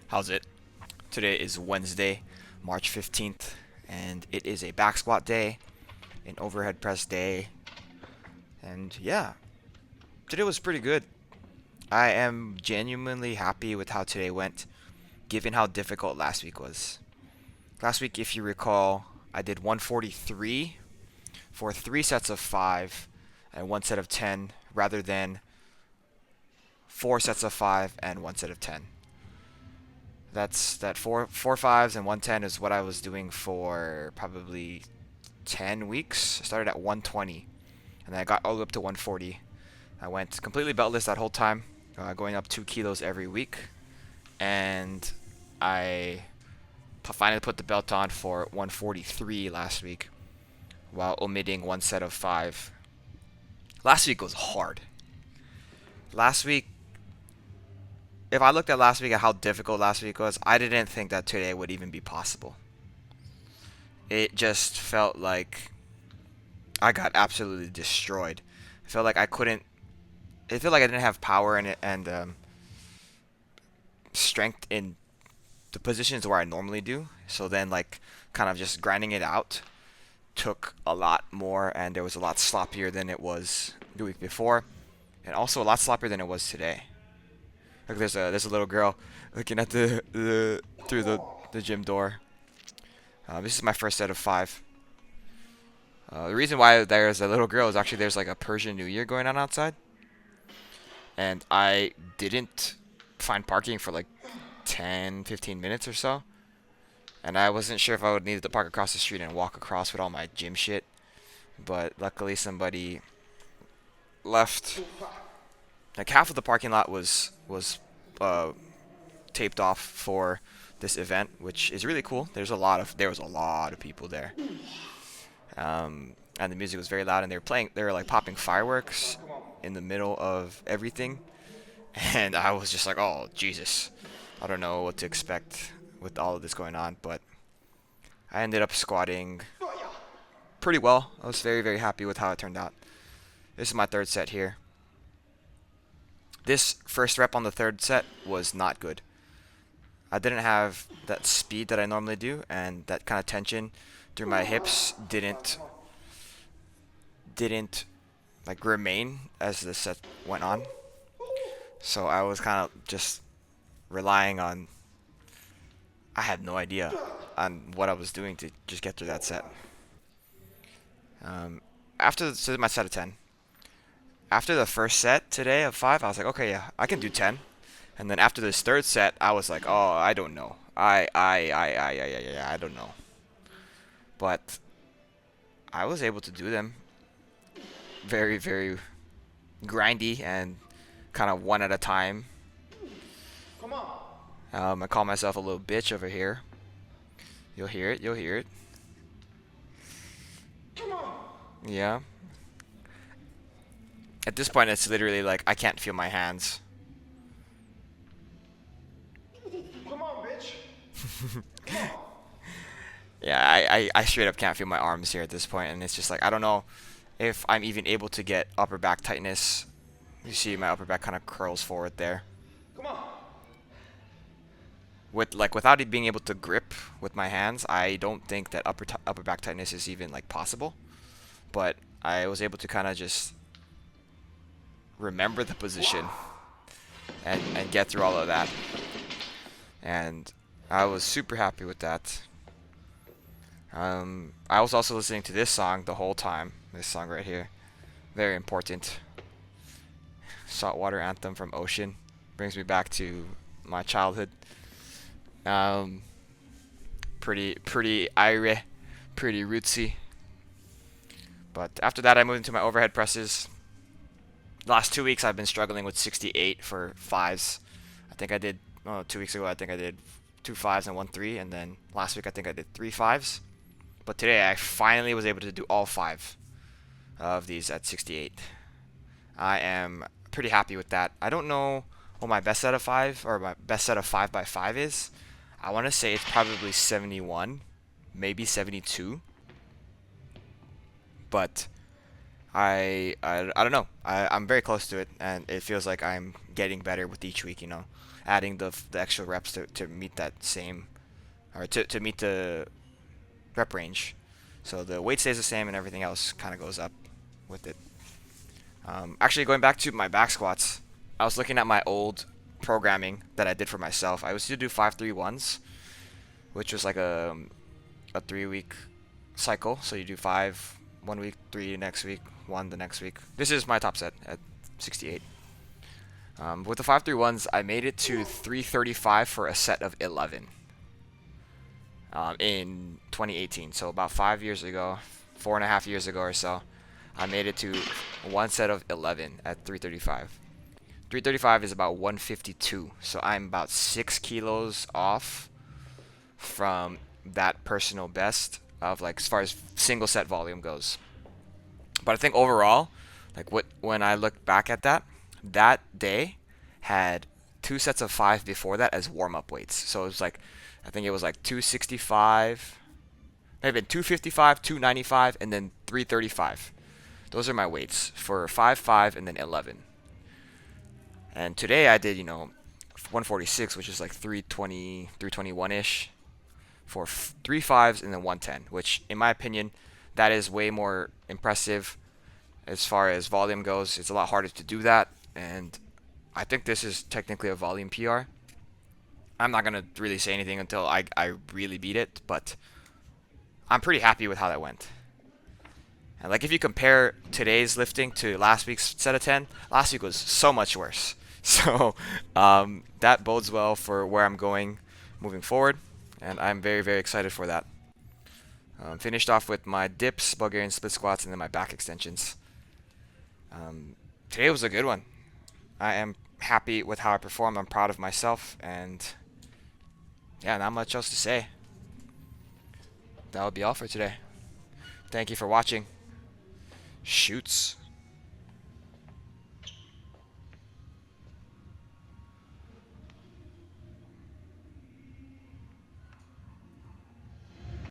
How's it? Today is Wednesday, March 15th, and it is a back squat day, an overhead press day, and yeah, today was pretty good. I am genuinely happy with how today went, given how difficult last week was. Last week, if you recall, I did 143 for 3 sets of 5 and 1 set of 10, rather than 4 sets of 5 and 1 set of 10. That's that four fives and 110 is what I was doing for probably 10 weeks. I started at 120 and then I got all the way up to 140. I went completely beltless that whole time, going up 2 kilos every week, and I finally put the belt on for 143 last week while omitting 1 set of 5. Last week was hard. Last week, if I looked at last week at how difficult last week was, I didn't think that today would even be possible. It just felt like I got absolutely destroyed. I felt like I couldn't. It felt like I didn't have power and strength in the positions where I normally do. So then, like, kind of just grinding it out took a lot more, and it was a lot sloppier than it was the week before, and also a lot sloppier than it was today. Like, there's a little girl looking at the through the gym door. This is my first set of 5. The reason why there's a little girl is actually there's like a Persian New Year going on outside, and I didn't find parking for like 10, 15 minutes or so, and I wasn't sure if I would need to park across the street and walk across with all my gym shit, but luckily somebody left. Like half of the parking lot was taped off for this event, which is really cool. There was a lot of people there. And the music was very loud, and they were like popping fireworks in the middle of everything, and I was just like, oh Jesus, I don't know what to expect with all of this going on, but I ended up squatting pretty well. I was very happy with how it turned out. This is my third set here. This first rep on the third set was not good. I didn't have that speed that I normally do, and that kind of tension through my hips didn't like remain as the set went on. So I was kind of just relying on, I had no idea on what I was doing to just get through that set. Um, so my set of 10. After the first set today of 5, I was like, okay, yeah, I can do 10. And then after this third set, I was like, oh, I don't know. I don't know. But I was able to do them very grindy and kind of one at a time. Come on. I call myself a little bitch over here. You'll hear it. You'll hear it. Come on. Yeah. At this point, it's literally like I can't feel my hands. Come on, bitch. Come on. Yeah, I straight up can't feel my arms here at this point, and it's just like I don't know if I'm even able to get upper back tightness. You see my upper back kind of curls forward there. Come on. Without it being able to grip with my hands, I don't think that upper back tightness is even like possible. But I was able to kind of just remember the position and get through all of that. And I was super happy with that. I was also listening to this song the whole time. This song right here. Very important. Saltwater Anthem from Ocean. Brings me back to my childhood. Pretty airy, pretty rootsy. But after that, I moved into my overhead presses. Last 2 weeks, I've been struggling with 68 for 5s. I think I did, 2 weeks ago, I think I did 2 5s and 1 3. And then last week, I think I did 3 5s. But today, I finally was able to do all 5 of these at 68. I am pretty happy with that. I don't know what my best set of 5 or my best set of 5 by 5 is. I want to say it's probably 71, maybe 72. But I don't know. I'm very close to it, and it feels like I'm getting better with each week. You know, adding the extra reps to meet that same, or to meet the rep range. So the weight stays the same, and everything else kind of goes up with it. Actually, going back to my back squats, I was looking at my old programming that I did for myself. I used to do 5-3-1s, which was like a 3 week cycle. So you do 5 1 week, 3 next week, 1 the next week. This is my top set at 68. With the 5-3-1s, I made it to 335 for a set of 11 in 2018. So about 5 years ago, 4.5 years ago or so, I made it to one set of 11 at 335. 335 is about 152, so I'm about 6 kilos off from that personal best of like as far as single set volume goes. But I think overall, like when I look back at that, that day had 2 sets of 5 before that as warm up weights. So it was like I think it was like 265, maybe 255, 295, and then 335. Those are my weights for 5, 5, and then 11. And today I did, 146, which is like 320, 321-ish for 3 5s and then 110, which in my opinion, that is way more impressive as far as volume goes. It's a lot harder to do that, and I think this is technically a volume PR. I'm not going to really say anything until I really beat it, but I'm pretty happy with how that went. And like if you compare today's lifting to last week's set of 10, last week was so much worse. So that bodes well for where I'm going moving forward, and I'm very, very excited for that. Finished off with my dips, Bulgarian split squats, and then my back extensions. Today was a good one. I am happy with how I performed. I'm proud of myself, and yeah, not much else to say. That will be all for today. Thank you for watching. Shoots.